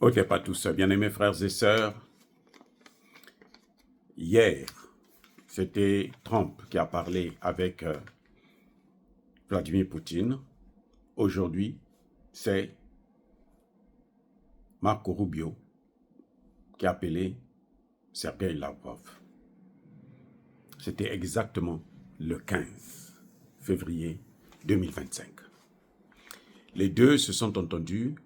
Ok, pas tous, bien-aimés frères et sœurs. Hier, c'était Trump qui a parlé avec Vladimir Poutine. Aujourd'hui, c'est Marco Rubio qui a appelé Sergei Lavrov. C'était exactement le 15 février 2025. Les deux se sont entendus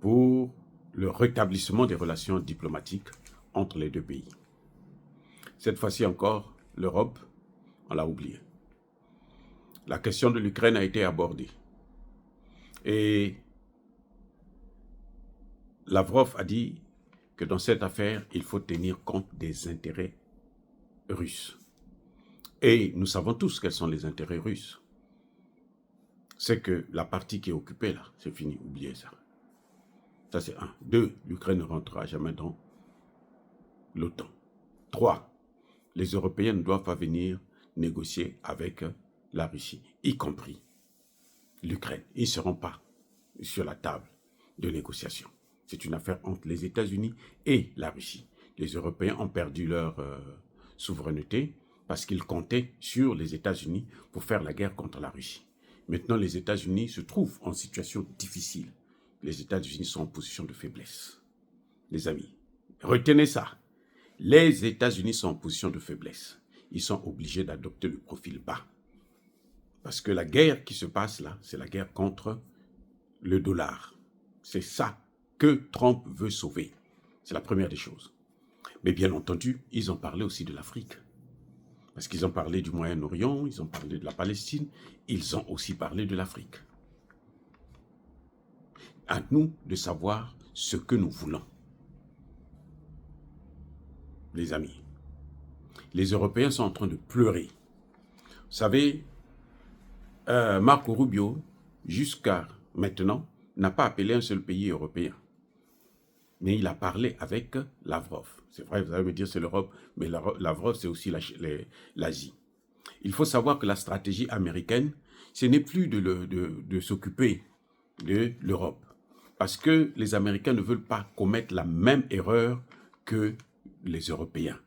pour le rétablissement des relations diplomatiques entre les deux pays. Cette fois-ci encore, l'Europe, on l'a oublié. La question de l'Ukraine a été abordée. Et Lavrov a dit que dans cette affaire, il faut tenir compte des intérêts russes. Et nous savons tous quels sont les intérêts russes. C'est que la partie qui est occupée là, c'est fini, oubliez ça. Ça c'est 1. 2, l'Ukraine ne rentrera jamais dans l'OTAN. 3, les Européens ne doivent pas venir négocier avec la Russie, y compris l'Ukraine. Ils ne seront pas sur la table de négociation. C'est une affaire entre les États-Unis et la Russie. Les Européens ont perdu leur souveraineté parce qu'ils comptaient sur les États-Unis pour faire la guerre contre la Russie. Maintenant, les États-Unis se trouvent en situation difficile. Les États-Unis sont en position de faiblesse. Les amis, retenez ça. Les États-Unis sont en position de faiblesse. Ils sont obligés d'adopter le profil bas. Parce que la guerre qui se passe là, c'est la guerre contre le dollar. C'est ça que Trump veut sauver. C'est la première des choses. Mais bien entendu, ils ont parlé aussi de l'Afrique. Parce qu'ils ont parlé du Moyen-Orient, ils ont parlé de la Palestine, ils ont aussi parlé de l'Afrique. À nous de savoir ce que nous voulons. Les amis, les Européens sont en train de pleurer. Vous savez, Marco Rubio, jusqu'à maintenant, n'a pas appelé un seul pays européen. Mais il a parlé avec Lavrov. C'est vrai, vous allez me dire c'est l'Europe, mais Lavrov, c'est aussi l'Asie. Il faut savoir que la stratégie américaine, ce n'est plus de s'occuper de l'Europe. Parce que les Américains ne veulent pas commettre la même erreur que les Européens.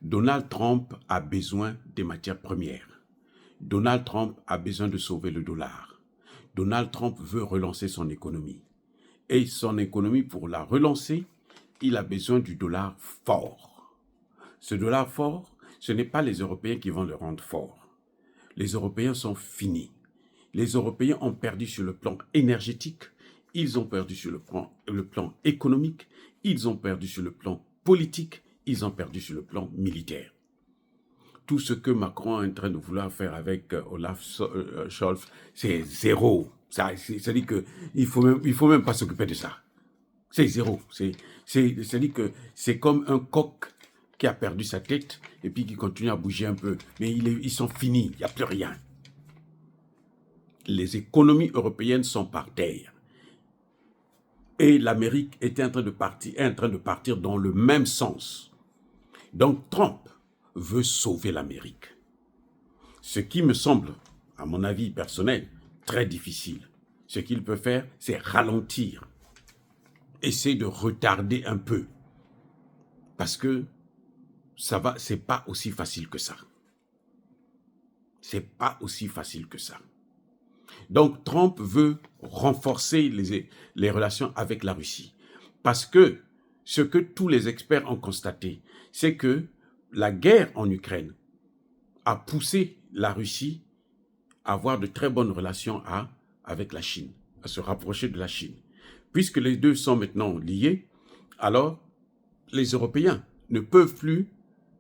Donald Trump a besoin des matières premières. Donald Trump a besoin de sauver le dollar. Donald Trump veut relancer son économie. Et son économie, pour la relancer, il a besoin du dollar fort. Ce dollar fort, ce n'est pas les Européens qui vont le rendre fort. Les Européens sont finis. Les Européens ont perdu sur le plan énergétique, ils ont perdu sur le plan économique, ils ont perdu sur le plan politique, ils ont perdu sur le plan militaire. Tout ce que Macron est en train de vouloir faire avec Olaf Scholz, c'est zéro. C'est-à-dire qu'il ne faut même pas s'occuper de ça. C'est zéro. C'est-à-dire que c'est comme un coq qui a perdu sa tête et puis qui continue à bouger un peu. Mais ils sont finis, il n'y a plus rien. Les économies européennes sont par terre. Et l'Amérique est en train de partir dans le même sens. Donc Trump veut sauver l'Amérique. Ce qui me semble, à mon avis personnel, très difficile. Ce qu'il peut faire, c'est ralentir. Essayer de retarder un peu. Parce que c'est pas aussi facile que ça. C'est pas aussi facile que ça. Donc Trump veut renforcer les relations avec la Russie. Parce que ce que tous les experts ont constaté, c'est que la guerre en Ukraine a poussé la Russie à avoir de très bonnes relations avec la Chine, à se rapprocher de la Chine. Puisque les deux sont maintenant liés, alors les Européens ne peuvent plus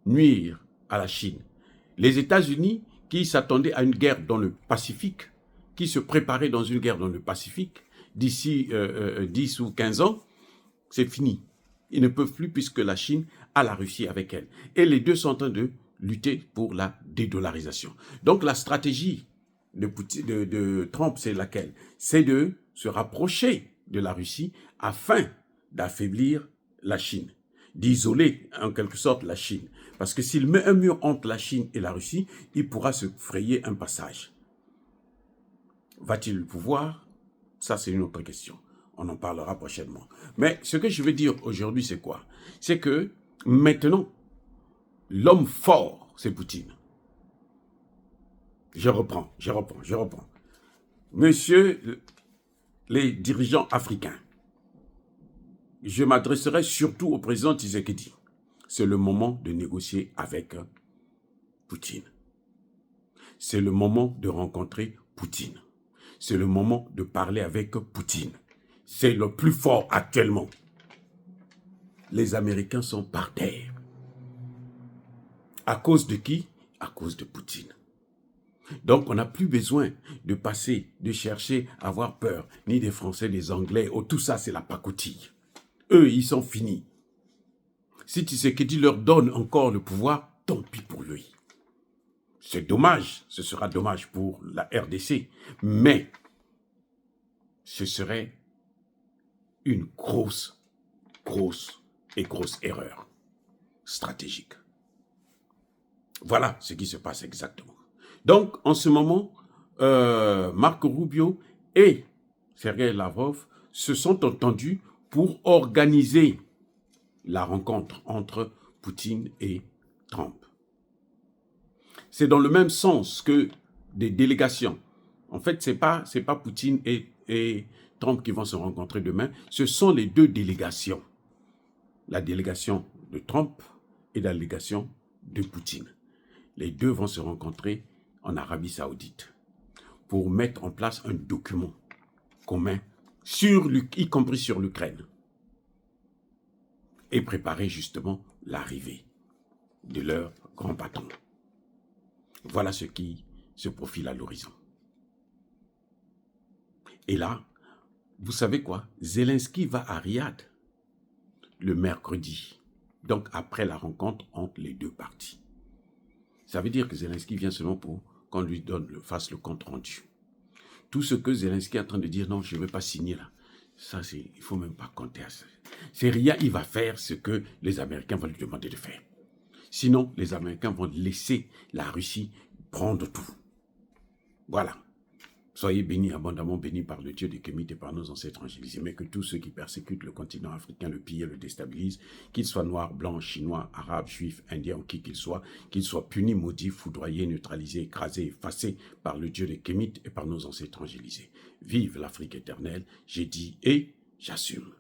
nuire à la Chine. Les États-Unis, qui s'attendaient à une guerre dans le Pacifique, qui se préparaient dans une guerre dans le Pacifique, d'ici 10 ou 15 ans, c'est fini. Ils ne peuvent plus puisque la Chine a la Russie avec elle. Et les deux sont en train de lutter pour la dédollarisation. Donc la stratégie de Trump, c'est laquelle? C'est de se rapprocher de la Russie afin d'affaiblir la Chine, d'isoler en quelque sorte la Chine. Parce que s'il met un mur entre la Chine et la Russie, il pourra se frayer un passage. Va-t-il le pouvoir? Ça, c'est une autre question. On en parlera prochainement. Mais ce que je veux dire aujourd'hui, c'est quoi? C'est que maintenant, l'homme fort, c'est Poutine. Je reprends. Monsieur les dirigeants africains, je m'adresserai surtout au président Tshisekedi. C'est le moment de négocier avec Poutine. C'est le moment de rencontrer Poutine. C'est le moment de parler avec Poutine. C'est le plus fort actuellement. Les Américains sont par terre. À cause de qui? À cause de Poutine. Donc, on n'a plus besoin de passer, de chercher à avoir peur, ni des Français, des Anglais. Oh, tout ça, c'est la pacotille. Eux, ils sont finis. Si Tshisekedi leur donne encore le pouvoir, tant pis pour lui. C'est dommage, ce sera dommage pour la RDC, mais ce serait une grosse erreur stratégique. Voilà ce qui se passe exactement. Donc, en ce moment, Marco Rubio et Sergei Lavrov se sont entendus pour organiser la rencontre entre Poutine et Trump. C'est dans le même sens que des délégations. En fait, c'est pas Poutine et Trump qui vont se rencontrer demain. Ce sont les deux délégations. La délégation de Trump et la délégation de Poutine. Les deux vont se rencontrer en Arabie Saoudite pour mettre en place un document commun, y compris sur l'Ukraine, et préparer justement l'arrivée de leur grand patron. Voilà ce qui se profile à l'horizon. Et là, vous savez quoi? Zelensky va à Riyad le mercredi, donc après la rencontre entre les deux parties. Ça veut dire que Zelensky vient seulement pour qu'on lui fasse le compte rendu. Tout ce que Zelensky est en train de dire, non, je ne veux pas signer là, ça, il ne faut même pas compter à ça. C'est rien, il va faire ce que les Américains vont lui demander de faire. Sinon, les Américains vont laisser la Russie prendre tout. Voilà. Soyez bénis, abondamment bénis par le Dieu des Kémites et par nos ancêtres angélisés, mais que tous ceux qui persécutent le continent africain, le pillent et le déstabilisent, qu'ils soient noirs, blancs, chinois, arabes, juifs, indiens ou qui qu'ils soient punis, maudits, foudroyés, neutralisés, écrasés, effacés par le Dieu des Kémites et par nos ancêtres angélisés. Vive l'Afrique éternelle, j'ai dit et j'assume.